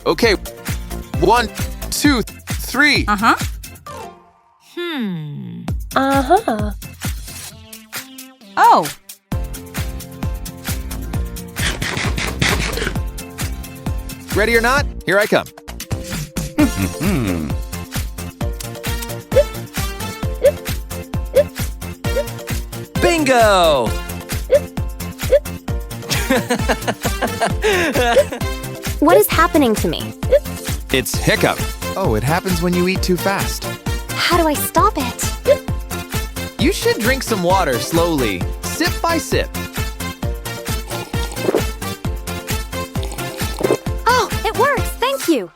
Okay. 1, 2, 3. Uh-huh. Uh-huh. Oh. Ready or not, here I come. Bingo! What is happening to me? It's Hiccup. Oh, it happens when you eat too fast. How do I stop it? You should drink some water slowly, sip by sip. Oh, it works! Thank you!